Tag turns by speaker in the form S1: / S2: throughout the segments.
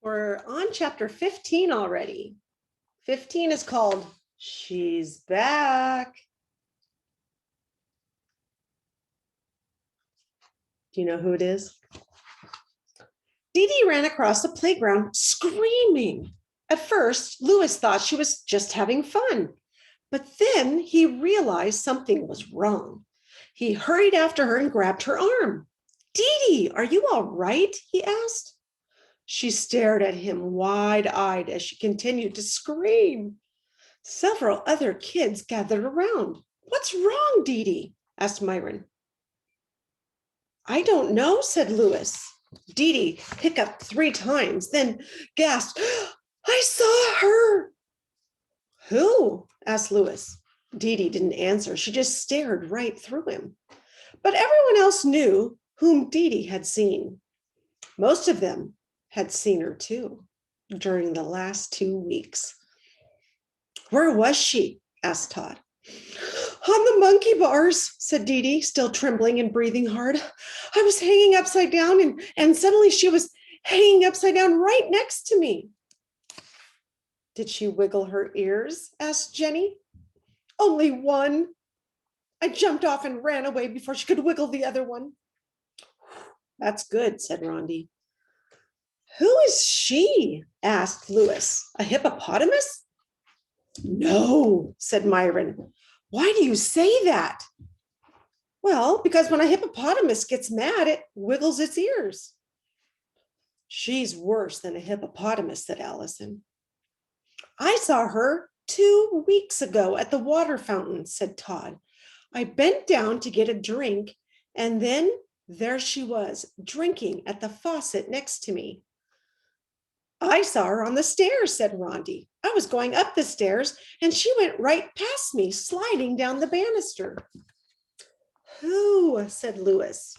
S1: We're on chapter 15 already. 15 is called She's Back. Do you know who it is? Dee Dee ran across the playground screaming. At first, Louis thought she was just having fun, but then he realized something was wrong. He hurried after her and grabbed her arm. Dee Dee, are you all right? He asked. She stared at him wide-eyed as she continued to scream. Several other kids gathered around. What's wrong, Dee Dee? Asked Myron. I don't know, said Louis. Dee Dee hiccuped 3 times, then gasped, I saw her. Who? Asked Louis. Dee Dee didn't answer. She just stared right through him. But everyone else knew whom Dee Dee had seen. Most of them had seen her too during the last 2 weeks. Where was she? Asked Todd. On the monkey bars, said Dee Dee, still trembling and breathing hard. I was hanging upside down and suddenly she was hanging upside down right next to me. Did she wiggle her ears? Asked Jenny. Only one. I jumped off and ran away before she could wiggle the other one. That's good, said Rondi. Who is she? Asked Louis. A hippopotamus? No, said Myron. Why do you say that? Well, because when a hippopotamus gets mad, it wiggles its ears. She's worse than a hippopotamus, said Allison. I saw her 2 weeks ago at the water fountain, said Todd. I bent down to get a drink, and then there she was, drinking at the faucet next to me. I saw her on the stairs, said Rondi. I was going up the stairs, and she went right past me, sliding down the banister. Who? Said Louis.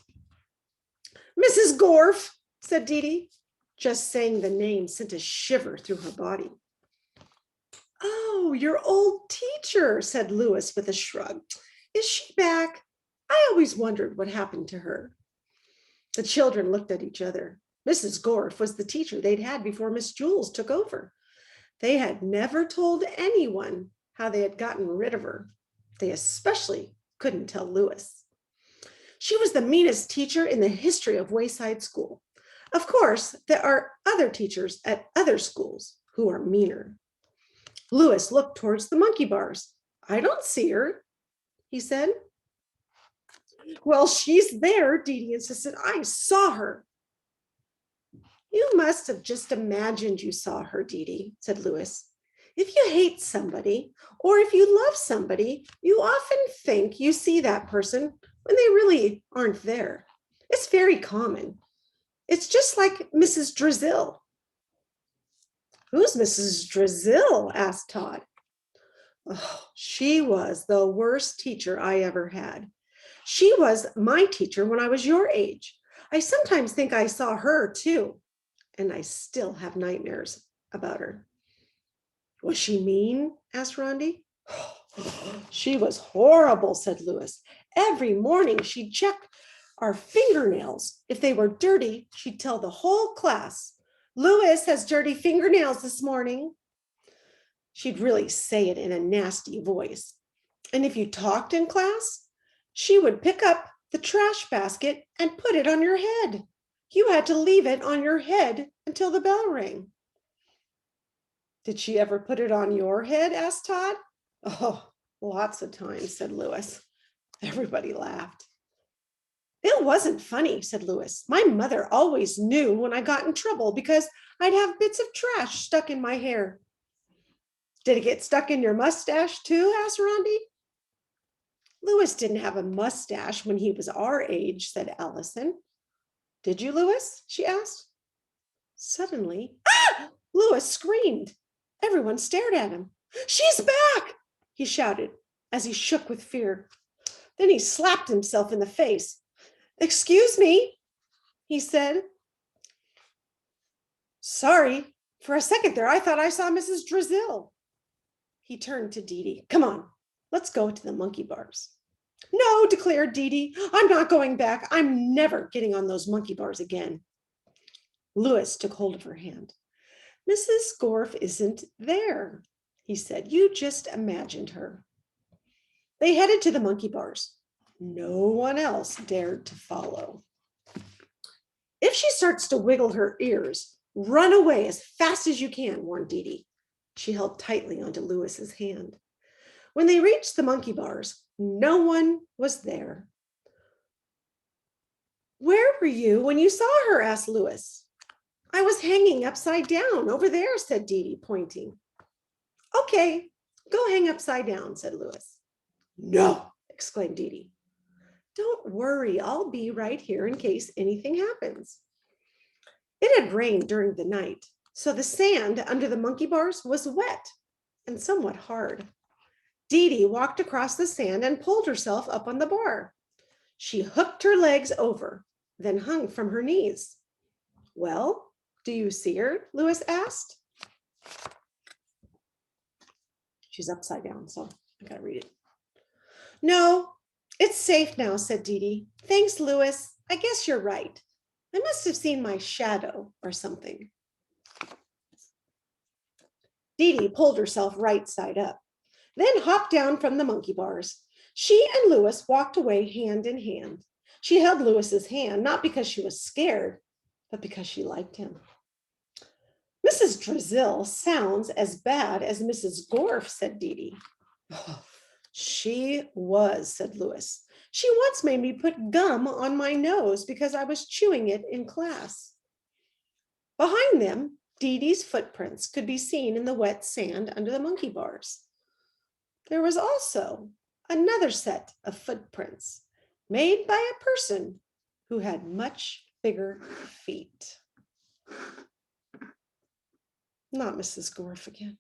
S1: Mrs. Gorf, said Dee Dee. Just saying the name sent a shiver through her body. Oh, your old teacher, said Louis with a shrug. Is she back? I always wondered what happened to her. The children looked at each other. Mrs. Gorf was the teacher they'd had before Miss Jules took over. They had never told anyone how they had gotten rid of her. They especially couldn't tell Louis. She was the meanest teacher in the history of Wayside School. Of course, there are other teachers at other schools who are meaner. Louis looked towards the monkey bars. I don't see her, he said. Well, she's there, Dee Dee insisted. I saw her. You must have just imagined you saw her, Dee Dee, said Louis. If you hate somebody or if you love somebody, you often think you see that person when they really aren't there. It's very common. It's just like Mrs. Drizzle. Who's Mrs. Drizzle? Asked Todd. Oh, she was the worst teacher I ever had. She was my teacher when I was your age. I sometimes think I saw her too, and I still have nightmares about her. Was she mean? Asked Rondi. She was horrible, said Louis. Every morning she'd check our fingernails. If they were dirty, she'd tell the whole class, Louis has dirty fingernails this morning. She'd really say it in a nasty voice. And if you talked in class, she would pick up the trash basket and put it on your head. You had to leave it on your head until the bell rang. Did she ever put it on your head? Asked Todd. Oh, lots of times, said Louis. Everybody laughed. It wasn't funny, said Louis. My mother always knew when I got in trouble because I'd have bits of trash stuck in my hair. Did it get stuck in your mustache too? Asked Rondi. Louis didn't have a mustache when he was our age, said Allison. Did you, Louis? She asked. Suddenly, Louis screamed. Everyone stared at him. She's back, he shouted as he shook with fear. Then he slapped himself in the face. Excuse me, he said. Sorry, for a second there, I thought I saw Mrs. Drizzle. He turned to Dee Dee. Come on, let's go to the monkey bars. No, declared Dee Dee. I'm not going back. I'm never getting on those monkey bars again. Louis took hold of her hand. Mrs. Gorf isn't there, he said. You just imagined her. They headed to the monkey bars. No one else dared to follow. If she starts to wiggle her ears, run away as fast as you can, warned Dee Dee. She held tightly onto Lewis's hand. When they reached the monkey bars, no one was there. Where were you when you saw her? Asked Lewis. I was hanging upside down over there, said Dee Dee, pointing. Okay, go hang upside down, said Lewis. No, exclaimed Dee Dee. Don't worry, I'll be right here in case anything happens. It had rained during the night, so the sand under the monkey bars was wet and somewhat hard. Dee Dee walked across the sand and pulled herself up on the bar. She hooked her legs over, then hung from her knees. Well, do you see her? Lewis asked. She's upside down, so I gotta read it. No, it's safe now, said Dee Dee. Thanks, Lewis. I guess you're right. I must have seen my shadow or something. Dee Dee pulled herself right side up, then hopped down from the monkey bars. She and Lewis walked away hand in hand. She held Lewis's hand, not because she was scared, but because she liked him. Mrs. Drizzle sounds as bad as Mrs. Gorf, said Dee Dee. Oh, she was, said Lewis. She once made me put gum on my nose because I was chewing it in class. Behind them, Dee Dee's footprints could be seen in the wet sand under the monkey bars. There was also another set of footprints made by a person who had much bigger feet. Not Mrs. Gorf again.